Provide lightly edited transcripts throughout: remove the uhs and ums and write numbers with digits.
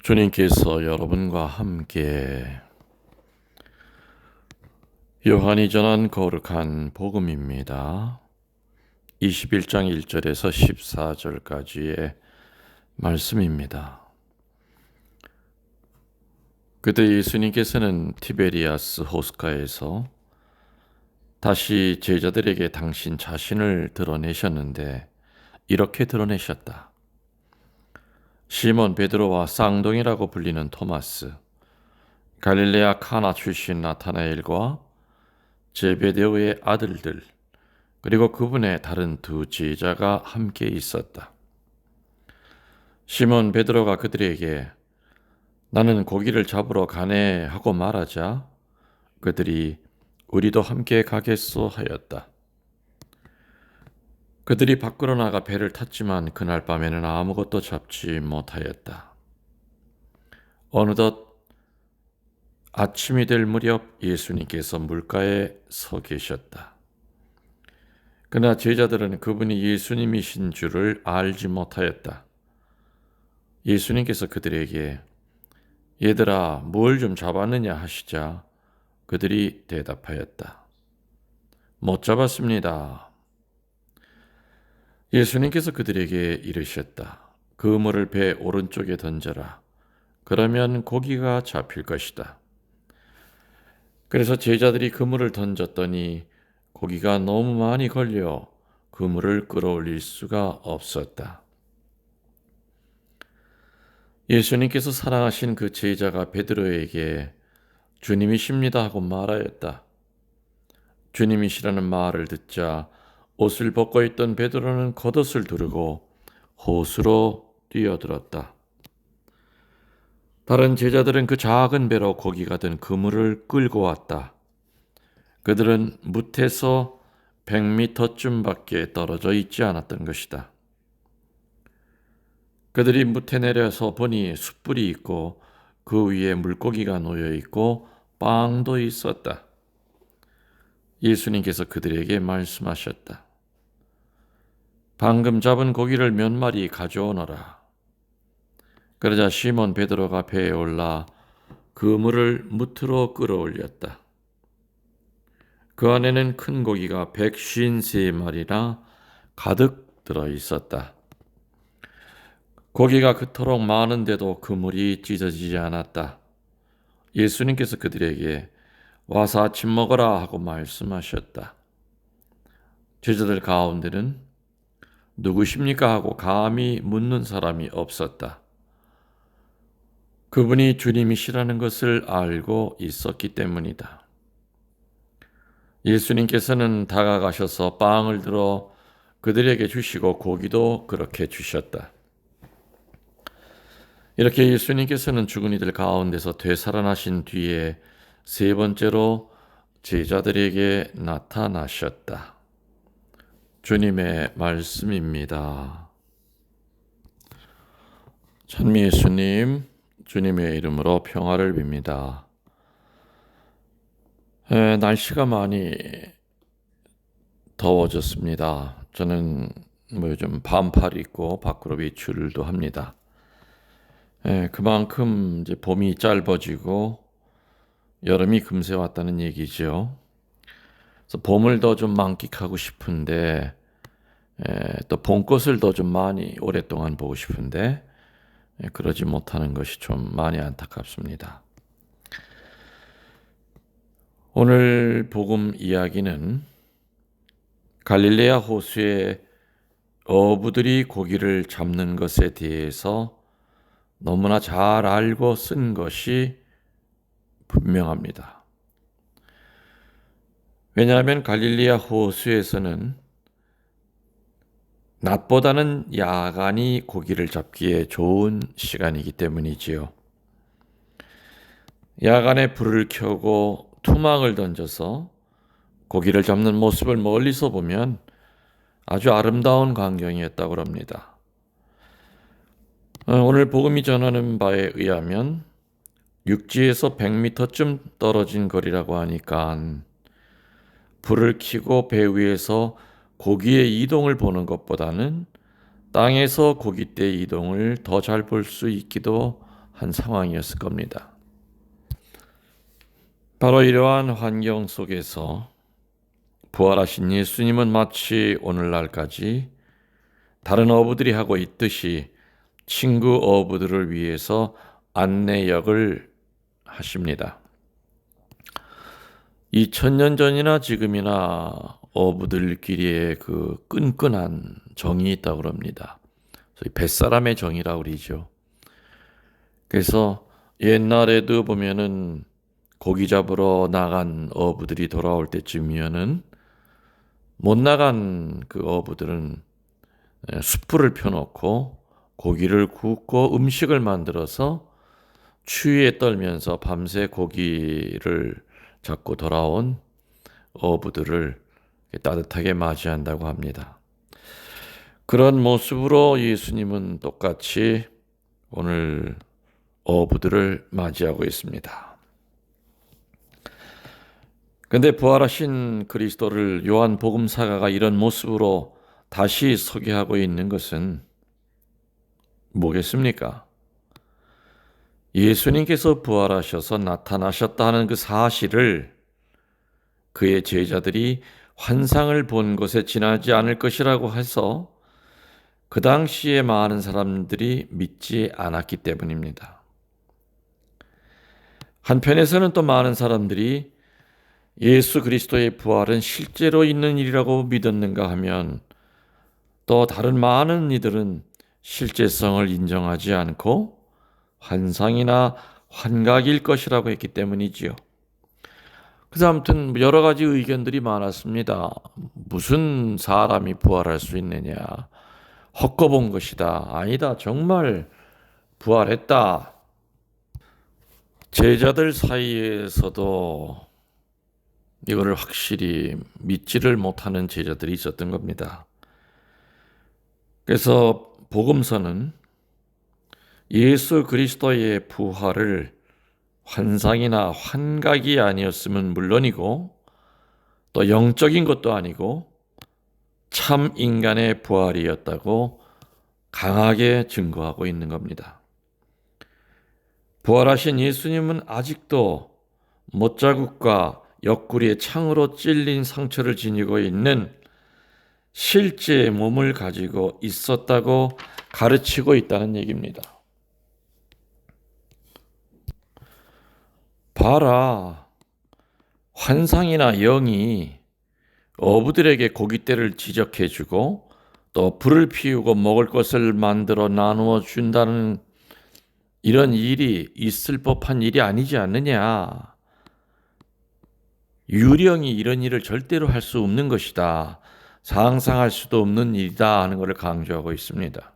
주님께서 여러분과 함께 요한이 전한 거룩한 복음입니다. 21장 1절에서 14절까지의 말씀입니다. 그때 예수님께서는 티베리아스 호숫가에서 다시 제자들에게 당신 자신을 드러내셨는데 이렇게 드러내셨다. 시몬 베드로와 쌍둥이라고 불리는 토마스, 갈릴레아 카나 출신 나타나엘과 제베데오의 아들들, 그리고 그분의 다른 두 제자가 함께 있었다. 시몬 베드로가 그들에게 나는 고기를 잡으러 가네 하고 말하자 그들이 우리도 함께 가겠소 하였다. 그들이 밖으로 나가 배를 탔지만 그날 밤에는 아무것도 잡지 못하였다. 어느덧 아침이 될 무렵 예수님께서 물가에 서 계셨다. 그러나 제자들은 그분이 예수님이신 줄을 알지 못하였다. 예수님께서 그들에게 얘들아 뭘 좀 잡았느냐 하시자 그들이 대답하였다. 못 잡았습니다. 예수님께서 그들에게 이르셨다. 그물을 배 오른쪽에 던져라. 그러면 고기가 잡힐 것이다. 그래서 제자들이 그물을 던졌더니 고기가 너무 많이 걸려 그물을 끌어올릴 수가 없었다. 예수님께서 사랑하신 그 제자가 베드로에게 주님이십니다 하고 말하였다. 주님이시라는 말을 듣자 옷을 벗고 있던 베드로는 겉옷을 두르고 호수로 뛰어들었다. 다른 제자들은 그 작은 배로 고기가 든 그물을 끌고 왔다. 그들은 뭇에서 100m쯤밖에 떨어져 있지 않았던 것이다. 그들이 뭇에 내려서 보니 숯불이 있고 그 위에 물고기가 놓여 있고 빵도 있었다. 예수님께서 그들에게 말씀하셨다. 방금 잡은 고기를 몇 마리 가져오너라. 그러자 시몬 베드로가 배에 올라 그물을 뭇으로 끌어올렸다. 그 안에는 큰 고기가 153마리나 가득 들어 있었다. 고기가 그토록 많은데도 그물이 찢어지지 않았다. 예수님께서 그들에게 와서 아침 먹어라 하고 말씀하셨다. 제자들 가운데는 누구십니까 하고 감히 묻는 사람이 없었다. 그분이 주님이시라는 것을 알고 있었기 때문이다. 예수님께서는 다가가셔서 빵을 들어 그들에게 주시고 고기도 그렇게 주셨다. 이렇게 예수님께서는 죽은 이들 가운데서 되살아나신 뒤에 세 번째로 제자들에게 나타나셨다. 주님의 말씀입니다. 찬미 예수님, 주님의 이름으로 평화를 빕니다. 날씨가 많이 더워졌습니다. 저는 요즘 반팔 입고 밖으로 외출도 합니다. 그만큼 이제 봄이 짧아지고 여름이 금세 왔다는 얘기죠. 그래서 봄을 더 좀 만끽하고 싶은데 또 봄꽃을 더 좀 많이 오랫동안 보고 싶은데 그러지 못하는 것이 좀 많이 안타깝습니다. 오늘 복음 이야기는 갈릴레아 호수에 어부들이 고기를 잡는 것에 대해서 너무나 잘 알고 쓴 것이 분명합니다. 왜냐하면 갈릴리아 호수에서는 낮보다는 야간이 고기를 잡기에 좋은 시간이기 때문이지요. 야간에 불을 켜고 투망을 던져서 고기를 잡는 모습을 멀리서 보면 아주 아름다운 광경이었다고 합니다. 오늘 복음이 전하는 바에 의하면 육지에서 100m쯤 떨어진 거리라고 하니까 불을 켜고 배 위에서 고기의 이동을 보는 것보다는 땅에서 고깃대 이동을 더 잘 볼 수 있기도 한 상황이었을 겁니다. 바로 이러한 환경 속에서 부활하신 예수님은 마치 오늘날까지 다른 어부들이 하고 있듯이 친구 어부들을 위해서 안내역을 하십니다. 2000년 전이나 지금이나 어부들끼리의 그 끈끈한 정이 있다고 그럽니다. 소위 뱃사람의 정이라고 그러죠. 그래서 옛날에도 보면은 고기 잡으러 나간 어부들이 돌아올 때쯤이면은 못 나간 그 어부들은 숯불을 펴놓고 고기를 굽고 음식을 만들어서 추위에 떨면서 밤새 고기를 잡고 돌아온 어부들을 따뜻하게 맞이한다고 합니다. 그런 모습으로 예수님은 똑같이 오늘 어부들을 맞이하고 있습니다. 그런데 부활하신 그리스도를 요한 복음사가가 이런 모습으로 다시 소개하고 있는 것은 뭐겠습니까? 예수님께서 부활하셔서 나타나셨다 하는 그 사실을 그의 제자들이 환상을 본 것에 지나지 않을 것이라고 해서 그 당시에 많은 사람들이 믿지 않았기 때문입니다. 한편에서는 또 많은 사람들이 예수 그리스도의 부활은 실제로 있는 일이라고 믿었는가 하면 또 다른 많은 이들은 실제성을 인정하지 않고 환상이나 환각일 것이라고 했기 때문이지요. 그래서 아무튼 여러 가지 의견들이 많았습니다. 무슨 사람이 부활할 수 있느냐? 헛거본 것이다. 아니다. 정말 부활했다. 제자들 사이에서도 이거를 확실히 믿지를 못하는 제자들이 있었던 겁니다. 그래서 복음서는 예수 그리스도의 부활을 환상이나 환각이 아니었으면 물론이고 또 영적인 것도 아니고 참 인간의 부활이었다고 강하게 증거하고 있는 겁니다. 부활하신 예수님은 아직도 못자국과 옆구리에 창으로 찔린 상처를 지니고 있는 실제 몸을 가지고 있었다고 가르치고 있다는 얘기입니다. 봐라, 환상이나 영이 어부들에게 고깃대를 지적해주고 또 불을 피우고 먹을 것을 만들어 나누어 준다는 이런 일이 있을 법한 일이 아니지 않느냐. 유령이 이런 일을 절대로 할 수 없는 것이다. 상상할 수도 없는 일이다 하는 것을 강조하고 있습니다.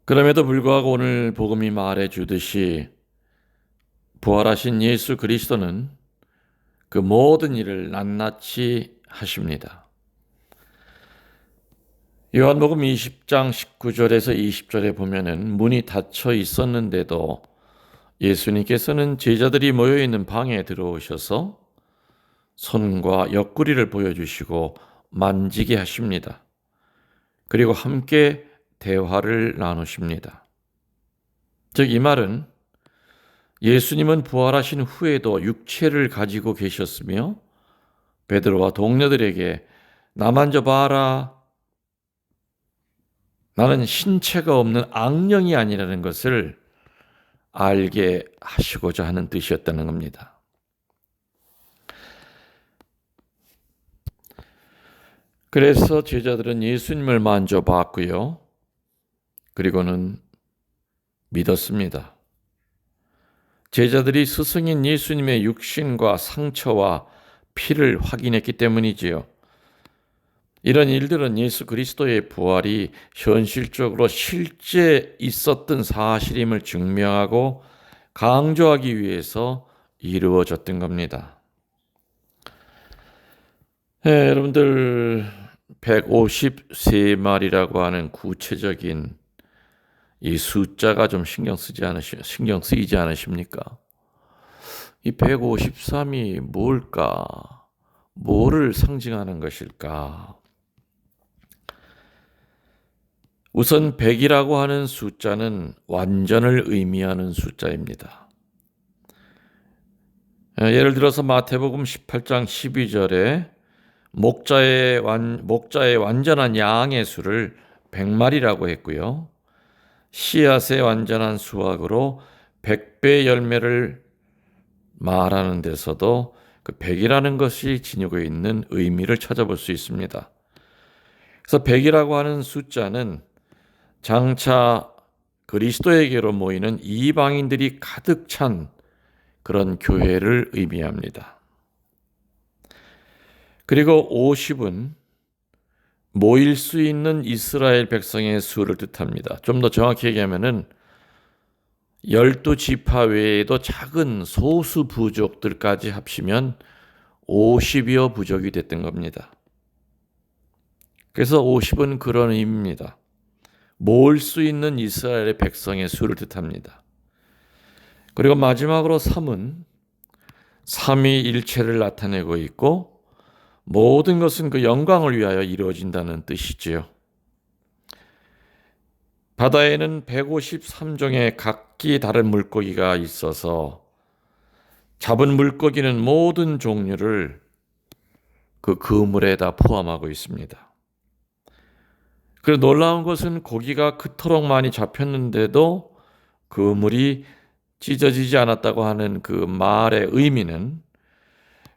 그럼에도 불구하고 오늘 복음이 말해주듯이 부활하신 예수 그리스도는 그 모든 일을 낱낱이 하십니다. 요한복음 20장 19절에서 20절에 보면은 문이 닫혀 있었는데도 예수님께서는 제자들이 모여있는 방에 들어오셔서 손과 옆구리를 보여주시고 만지게 하십니다. 그리고 함께 대화를 나누십니다. 즉 이 말은 예수님은 부활하신 후에도 육체를 가지고 계셨으며 베드로와 동료들에게 나 만져봐라. 나는 신체가 없는 악령이 아니라는 것을 알게 하시고자 하는 뜻이었다는 겁니다. 그래서 제자들은 예수님을 만져봤고요. 그리고는 믿었습니다. 제자들이 스승인 예수님의 육신과 상처와 피를 확인했기 때문이지요. 이런 일들은 예수 그리스도의 부활이 현실적으로 실제 있었던 사실임을 증명하고 강조하기 위해서 이루어졌던 겁니다. 여러분들 153마리라고 하는 구체적인 이 숫자가 좀 신경 쓰이지 않으십니까? 이 153이 뭘까? 뭐를 상징하는 것일까? 우선 100이라고 하는 숫자는 완전을 의미하는 숫자입니다. 예를 들어서 마태복음 18장 12절에 목자의 완전한 양의 수를 100마리라고 했고요. 씨앗의 완전한 수확으로 100배 열매를 말하는 데서도 그 100이라는 것이 지니고 있는 의미를 찾아볼 수 있습니다. 그래서 100이라고 하는 숫자는 장차 그리스도에게로 모이는 이방인들이 가득 찬 그런 교회를 의미합니다. 그리고 50은 모일 수 있는 이스라엘 백성의 수를 뜻합니다. 좀 더 정확히 얘기하면은 12지파 외에도 작은 소수 부족들까지 합치면 50여 부족이 됐던 겁니다. 그래서 50은 그런 의미입니다. 모을 수 있는 이스라엘의 백성의 수를 뜻합니다. 그리고 마지막으로 3은 삼위일체를 나타내고 있고 모든 것은 그 영광을 위하여 이루어진다는 뜻이지요. 바다에는 153종의 각기 다른 물고기가 있어서 잡은 물고기는 모든 종류를 그 그물에다 포함하고 있습니다. 그리고 놀라운 것은 고기가 그토록 많이 잡혔는데도 그물이 찢어지지 않았다고 하는 그 말의 의미는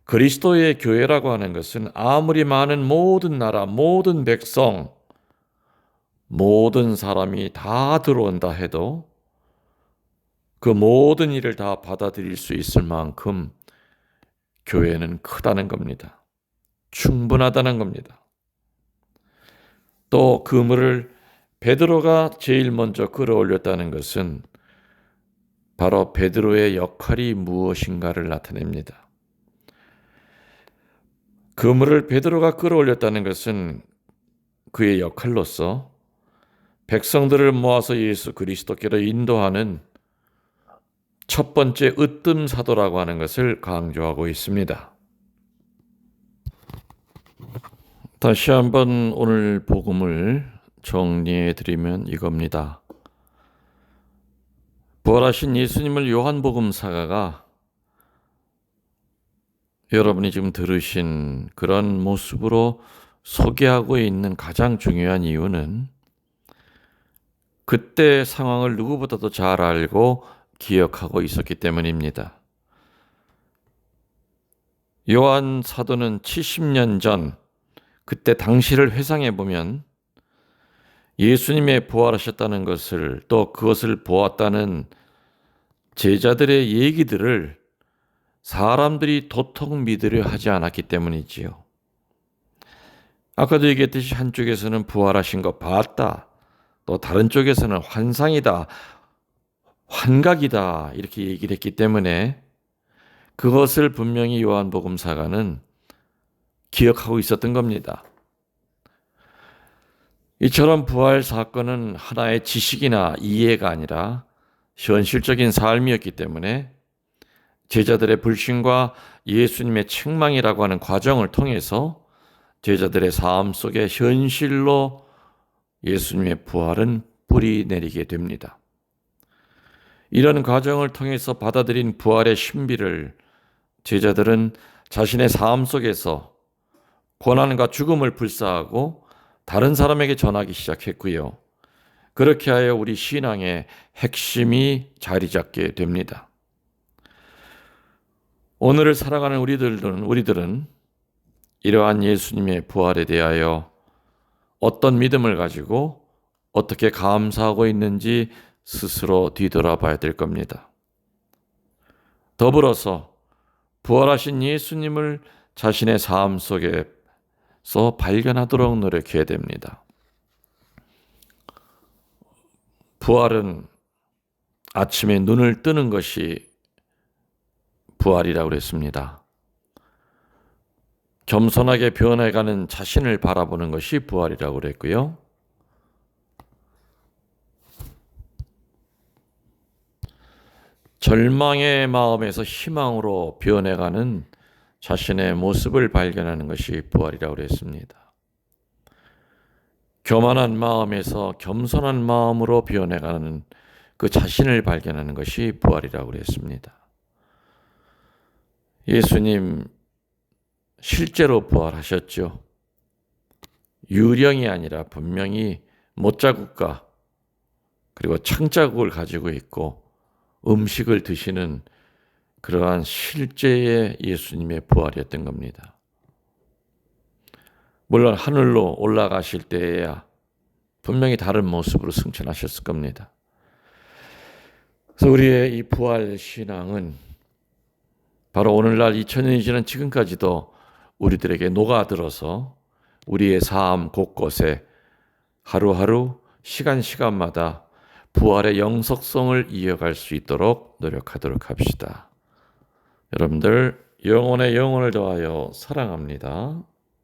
그리스도의 교회라고 하는 것은 아무리 많은 모든 나라, 모든 백성, 모든 사람이 다 들어온다 해도 그 모든 일을 다 받아들일 수 있을 만큼 교회는 크다는 겁니다. 충분하다는 겁니다. 또 그물을 베드로가 제일 먼저 끌어올렸다는 것은 바로 베드로의 역할이 무엇인가를 나타냅니다. 그물을 베드로가 끌어올렸다는 것은 그의 역할로서 백성들을 모아서 예수 그리스도께로 인도하는 첫 번째 으뜸 사도라고 하는 것을 강조하고 있습니다. 다시 한번 오늘 복음을 정리해 드리면 이겁니다. 부활하신 예수님을 요한복음사가가 여러분이 지금 들으신 그런 모습으로 소개하고 있는 가장 중요한 이유는 그때 상황을 누구보다도 잘 알고 기억하고 있었기 때문입니다. 요한 사도는 70년 전 그때 당시를 회상해 보면 예수님의 부활하셨다는 것을 또 그것을 보았다는 제자들의 얘기들을 사람들이 도통 믿으려 하지 않았기 때문이지요. 아까도 얘기했듯이 한쪽에서는 부활하신 거 봤다. 또 다른 쪽에서는 환상이다. 환각이다. 이렇게 얘기를 했기 때문에 그것을 분명히 요한복음사가는 기억하고 있었던 겁니다. 이처럼 부활 사건은 하나의 지식이나 이해가 아니라 현실적인 삶이었기 때문에 제자들의 불신과 예수님의 책망이라고 하는 과정을 통해서 제자들의 삶 속에 현실로 예수님의 부활은 뿌리 내리게 됩니다. 이런 과정을 통해서 받아들인 부활의 신비를 제자들은 자신의 삶 속에서 고난과 죽음을 불사하고 다른 사람에게 전하기 시작했고요. 그렇게 하여 우리 신앙의 핵심이 자리 잡게 됩니다. 오늘을 살아가는 우리들은 이러한 예수님의 부활에 대하여 어떤 믿음을 가지고 어떻게 감사하고 있는지 스스로 뒤돌아봐야 될 겁니다. 더불어서 부활하신 예수님을 자신의 삶 속에서 발견하도록 노력해야 됩니다. 부활은 아침에 눈을 뜨는 것이 부활이라고 그랬습니다. 겸손하게 변해가는 자신을 바라보는 것이 부활이라고 그랬고요. 절망의 마음에서 희망으로 변해가는 자신의 모습을 발견하는 것이 부활이라고 그랬습니다. 교만한 마음에서 겸손한 마음으로 변해가는 그 자신을 발견하는 것이 부활이라고 그랬습니다. 예수님 실제로 부활하셨죠. 유령이 아니라 분명히 못자국과 그리고 창자국을 가지고 있고 음식을 드시는 그러한 실제의 예수님의 부활이었던 겁니다. 물론 하늘로 올라가실 때에야 분명히 다른 모습으로 승천하셨을 겁니다. 그래서 우리의 이 부활 신앙은 바로 오늘날 2000년이 지난 지금까지도 우리들에게 녹아들어서 우리의 삶 곳곳에 하루하루 시간마다 부활의 영속성을 이어갈 수 있도록 노력하도록 합시다. 여러분들 영혼의 영혼을 더하여 사랑합니다.